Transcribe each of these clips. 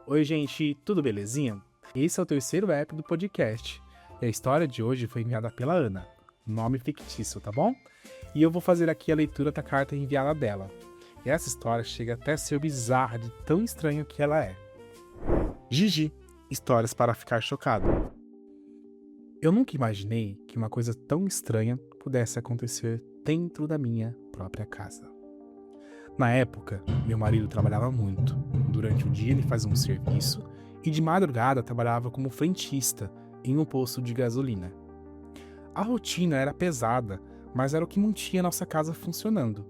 Oi, gente, tudo belezinha? Esse é o terceiro app do podcast. E a história de hoje foi enviada pela Ana, nome fictício, tá bom? E eu vou fazer aqui a leitura da carta enviada dela. E essa história chega até a ser bizarra de tão estranha que ela é. Gigi, histórias para ficar chocado. Eu nunca imaginei que uma coisa tão estranha pudesse acontecer dentro da minha própria casa. Na época, meu marido trabalhava muito. Durante o dia ele fazia um serviço e de madrugada trabalhava como frentista em um posto de gasolina. A rotina era pesada, mas era o que mantinha nossa casa funcionando.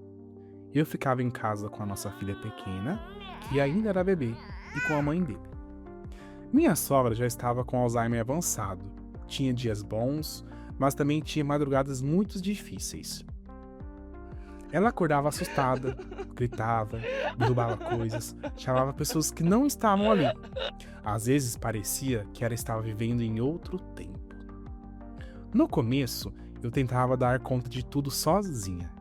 Eu ficava em casa com a nossa filha pequena, que ainda era bebê, e com a mãe dele. Minha sogra já estava com Alzheimer avançado. Tinha dias bons, mas também tinha madrugadas muito difíceis. Ela acordava assustada, gritava, derrubava coisas, chamava pessoas que não estavam ali. Às vezes parecia que ela estava vivendo em outro tempo. No começo, eu tentava dar conta de tudo sozinha,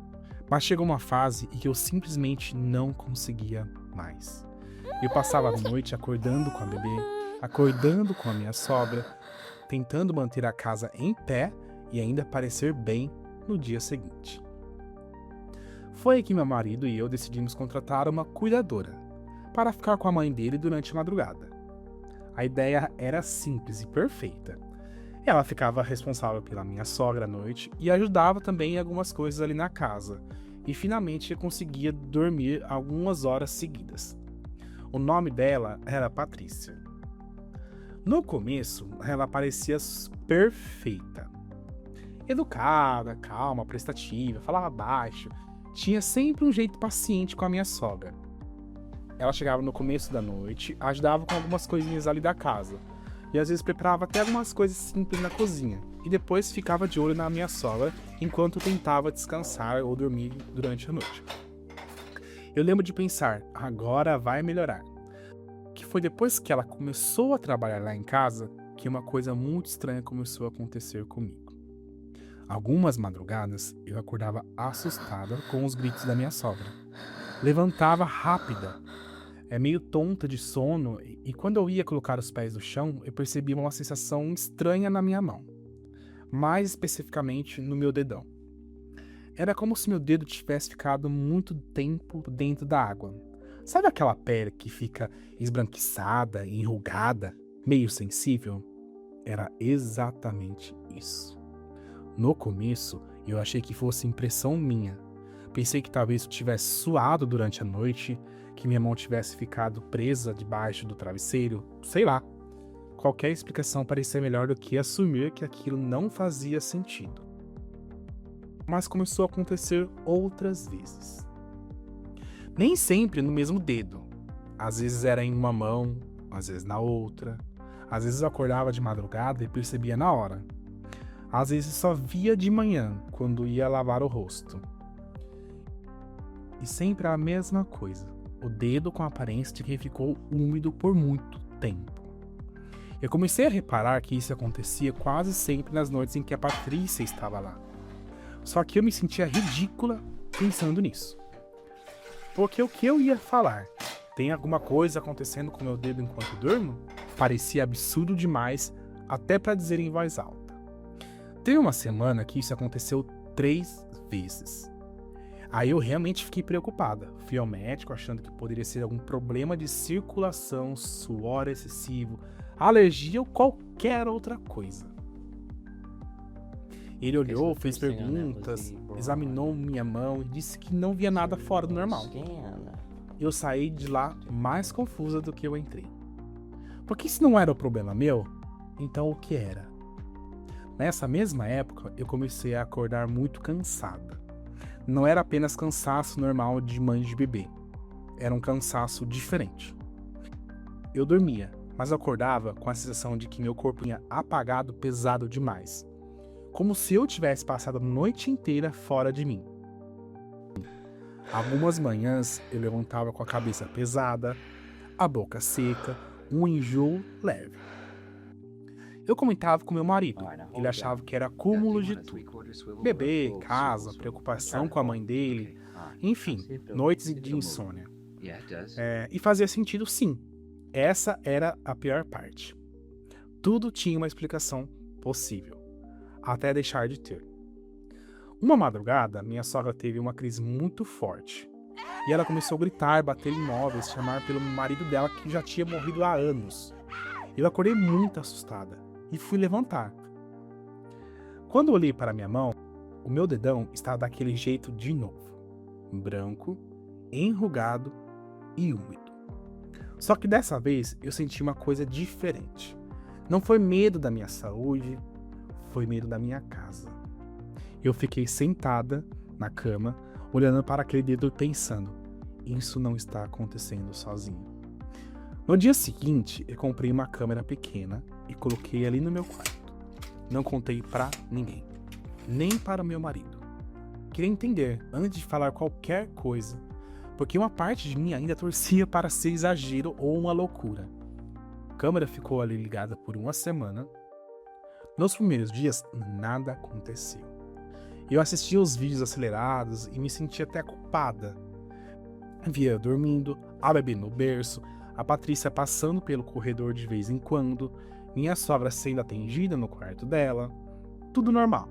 mas chegou uma fase em que eu simplesmente não conseguia mais. Eu passava a noite acordando com a bebê, acordando com a minha sogra, tentando manter a casa em pé e ainda parecer bem no dia seguinte. Foi aí que meu marido e eu decidimos contratar uma cuidadora para ficar com a mãe dele durante a madrugada. A ideia era simples e perfeita. Ela ficava responsável pela minha sogra à noite e ajudava também em algumas coisas ali na casa. E finalmente eu conseguia dormir algumas horas seguidas. O nome dela era Patrícia. No começo, ela parecia perfeita. Educada, calma, prestativa, falava baixo. Tinha sempre um jeito paciente com a minha sogra. Ela chegava no começo da noite, ajudava com algumas coisinhas ali da casa. E às vezes preparava até algumas coisas simples na cozinha. E depois ficava de olho na minha sogra, enquanto tentava descansar ou dormir durante a noite. Eu lembro de pensar, agora vai melhorar. Que foi depois que ela começou a trabalhar lá em casa, que uma coisa muito estranha começou a acontecer comigo. Algumas madrugadas, eu acordava assustada com os gritos da minha sogra. Levantava rápida, meio tonta de sono, e quando eu ia colocar os pés no chão, eu percebia uma sensação estranha na minha mão. Mais especificamente no meu dedão. Era como se meu dedo tivesse ficado muito tempo dentro da água. Sabe aquela pele que fica esbranquiçada, enrugada, meio sensível? Era exatamente isso. No começo, eu achei que fosse impressão minha. Pensei que talvez eu tivesse suado durante a noite, que minha mão tivesse ficado presa debaixo do travesseiro, sei lá. Qualquer explicação parecia melhor do que assumir que aquilo não fazia sentido. Mas começou a acontecer outras vezes. Nem sempre no mesmo dedo. Às vezes era em uma mão, às vezes na outra. Às vezes eu acordava de madrugada e percebia na hora. Às vezes só via de manhã, quando ia lavar o rosto. E sempre a mesma coisa. O dedo com a aparência de que ficou úmido por muito tempo. Eu comecei a reparar que isso acontecia quase sempre nas noites em que a Patrícia estava lá. Só que eu me sentia ridícula pensando nisso. Porque o que eu ia falar? Tem alguma coisa acontecendo com meu dedo enquanto durmo? Parecia absurdo demais, até para dizer em voz alta. Teve uma semana que isso aconteceu 3 vezes. Aí eu realmente fiquei preocupada. Fui ao médico achando que poderia ser algum problema de circulação, suor excessivo, alergia ou qualquer outra coisa. Ele olhou, fez perguntas, examinou minha mão e disse que não via nada fora do normal. Eu saí de lá mais confusa do que eu entrei. Porque se não era o problema meu, então o que era? Nessa mesma época, eu comecei a acordar muito cansada. Não era apenas cansaço normal de mãe de bebê. Era um cansaço diferente. Eu dormia, mas acordava com a sensação de que meu corpo ia apagado, pesado demais. Como se eu tivesse passado a noite inteira fora de mim. Algumas manhãs eu levantava com a cabeça pesada, a boca seca, um enjoo leve. Eu comentava com meu marido, ele achava que era acúmulo de tudo. Bebê, casa, preocupação com a mãe dele, enfim, noites de insônia. E fazia sentido sim. Essa era a pior parte. Tudo tinha uma explicação possível, até deixar de ter. Uma madrugada, minha sogra teve uma crise muito forte. E ela começou a gritar, bater em móveis, chamar pelo marido dela que já tinha morrido há anos. Eu acordei muito assustada e fui levantar. Quando olhei para minha mão, o meu dedão estava daquele jeito de novo. Branco, enrugado e úmido. Só que dessa vez eu senti uma coisa diferente. Não foi medo da minha saúde, foi medo da minha casa. Eu fiquei sentada na cama, olhando para aquele dedo e pensando, isso não está acontecendo sozinho. No dia seguinte, eu comprei uma câmera pequena e coloquei ali no meu quarto. Não contei para ninguém, nem para o meu marido. Queria entender antes de falar qualquer coisa, porque uma parte de mim ainda torcia para ser exagero ou uma loucura. A câmera ficou ali ligada por uma semana. Nos primeiros dias, nada aconteceu. Eu assistia os vídeos acelerados e me sentia até culpada. Via eu dormindo, a bebê no berço, a Patrícia passando pelo corredor de vez em quando, minha sogra sendo atendida no quarto dela, tudo normal.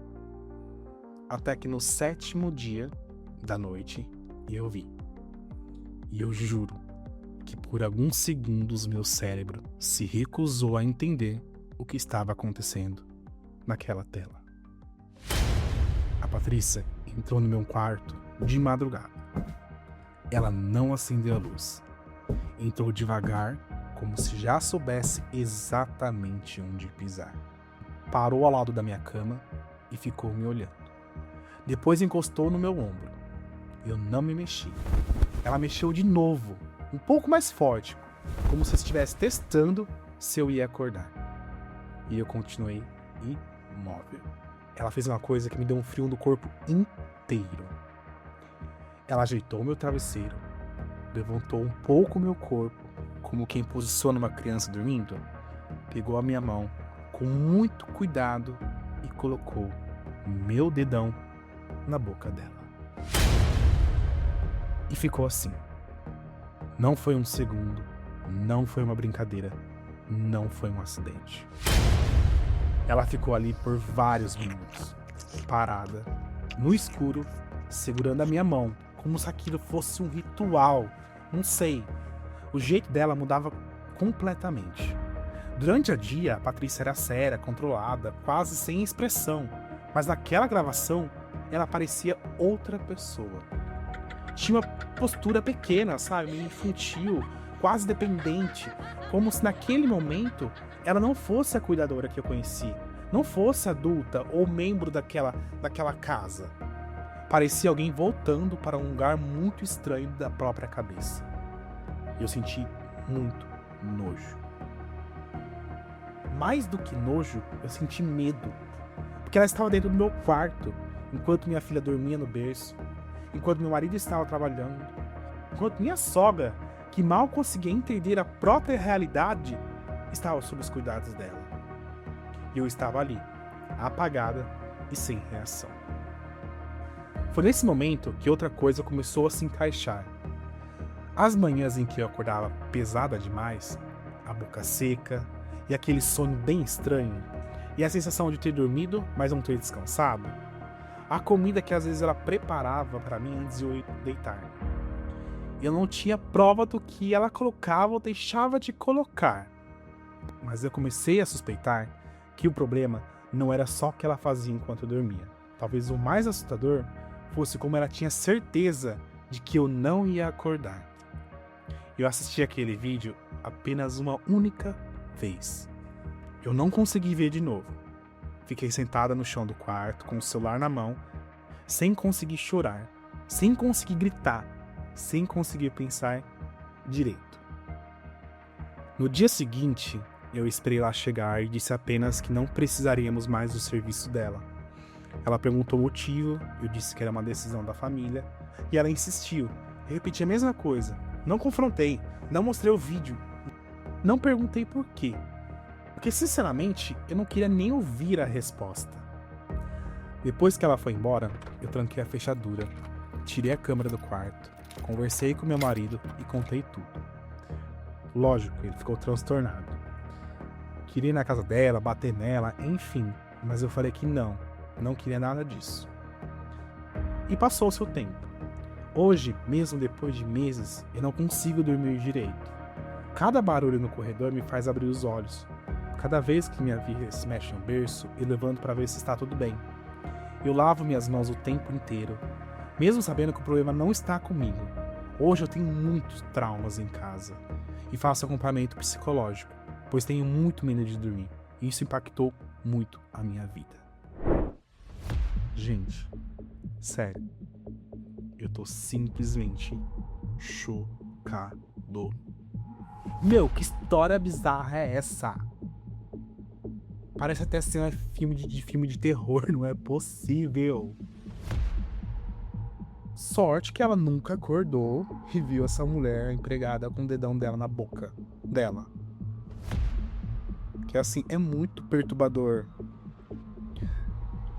Até que no 7º dia da noite, eu vi. E eu juro que por alguns segundos meu cérebro se recusou a entender o que estava acontecendo naquela tela. A Patrícia entrou no meu quarto de madrugada. Ela não acendeu a luz. Entrou devagar, como se já soubesse exatamente onde pisar. Parou ao lado da minha cama e ficou me olhando. Depois encostou no meu ombro. Eu não me mexi. Ela mexeu de novo, um pouco mais forte, como se estivesse testando se eu ia acordar. E eu continuei imóvel. Ela fez uma coisa que me deu um frio no corpo inteiro. Ela ajeitou meu travesseiro, levantou um pouco meu corpo, como quem posiciona uma criança dormindo, pegou a minha mão com muito cuidado e colocou meu dedão na boca dela. E ficou assim. Não foi um segundo, não foi uma brincadeira, não foi um acidente. Ela ficou ali por vários minutos, parada, no escuro, segurando a minha mão, como se aquilo fosse um ritual. Não sei. O jeito dela mudava completamente. Durante o dia, a Patrícia era séria, controlada, quase sem expressão. Mas naquela gravação, ela parecia outra pessoa. Tinha uma postura pequena, sabe? Meio infantil, quase dependente. Como se naquele momento ela não fosse a cuidadora que eu conheci. Não fosse adulta ou membro daquela casa. Parecia alguém voltando para um lugar muito estranho da própria cabeça. E eu senti muito nojo. Mais do que nojo, eu senti medo. Porque ela estava dentro do meu quarto, enquanto minha filha dormia no berço, enquanto meu marido estava trabalhando, enquanto minha sogra, que mal conseguia entender a própria realidade, estava sob os cuidados dela. E eu estava ali, apagada e sem reação. Foi nesse momento que outra coisa começou a se encaixar. As manhãs em que eu acordava pesada demais, a boca seca e aquele sono bem estranho, e a sensação de ter dormido, mas não ter descansado, a comida que às vezes ela preparava para mim antes de eu ir deitar. Eu não tinha prova do que ela colocava ou deixava de colocar, mas eu comecei a suspeitar que o problema não era só o que ela fazia enquanto eu dormia. Talvez o mais assustador fosse como ela tinha certeza de que eu não ia acordar. Eu assisti aquele vídeo apenas uma única vez. Eu não consegui ver de novo. Fiquei sentada no chão do quarto, com o celular na mão, sem conseguir chorar, sem conseguir gritar, sem conseguir pensar direito. No dia seguinte, eu esperei ela chegar e disse apenas que não precisaríamos mais do serviço dela. Ela perguntou o motivo, eu disse que era uma decisão da família, e ela insistiu. Eu repeti a mesma coisa. Não confrontei, não mostrei o vídeo, não perguntei por quê. Porque, sinceramente, eu não queria nem ouvir a resposta. Depois que ela foi embora, eu tranquei a fechadura, tirei a câmera do quarto, conversei com meu marido e contei tudo. Lógico, ele ficou transtornado. Queria ir na casa dela, bater nela, enfim. Mas eu falei que não queria nada disso. E passou o seu tempo. Hoje, mesmo depois de meses, eu não consigo dormir direito. Cada barulho no corredor me faz abrir os olhos. Cada vez que minha filha se mexe no berço, eu levanto para ver se está tudo bem. Eu lavo minhas mãos o tempo inteiro, mesmo sabendo que o problema não está comigo. Hoje eu tenho muitos traumas em casa e faço acompanhamento psicológico, pois tenho muito medo de dormir. E isso impactou muito a minha vida. Gente, sério, eu tô simplesmente chocado. Meu, que história bizarra é essa? Parece até cena de filme de terror, não é possível. Sorte que ela nunca acordou e viu essa mulher empregada com o dedão dela na boca dela. Que assim, é muito perturbador.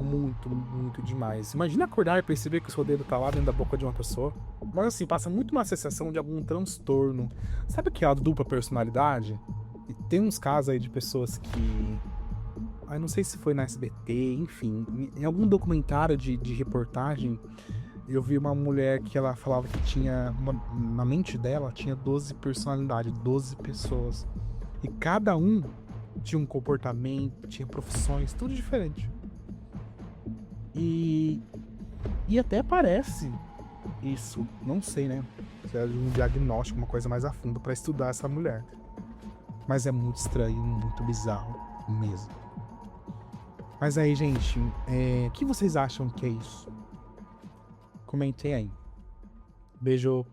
Muito, muito demais. Imagina acordar e perceber que o seu dedo tá lá dentro da boca de uma pessoa. Mas assim, passa muito uma sensação de algum transtorno. Sabe aquela dupla personalidade? E tem uns casos aí de pessoas que... eu não sei se foi na SBT, enfim. Em algum documentário de reportagem, eu vi uma mulher que ela falava que tinha... na mente dela tinha 12 personalidades, 12 pessoas. E cada um tinha um comportamento, tinha profissões, tudo diferente. E até parece isso, não sei, né? Se é um diagnóstico, uma coisa mais a fundo pra estudar essa mulher. Mas é muito estranho, muito bizarro mesmo. Mas aí, gente, o que vocês acham que é isso? Comentem aí. Beijo.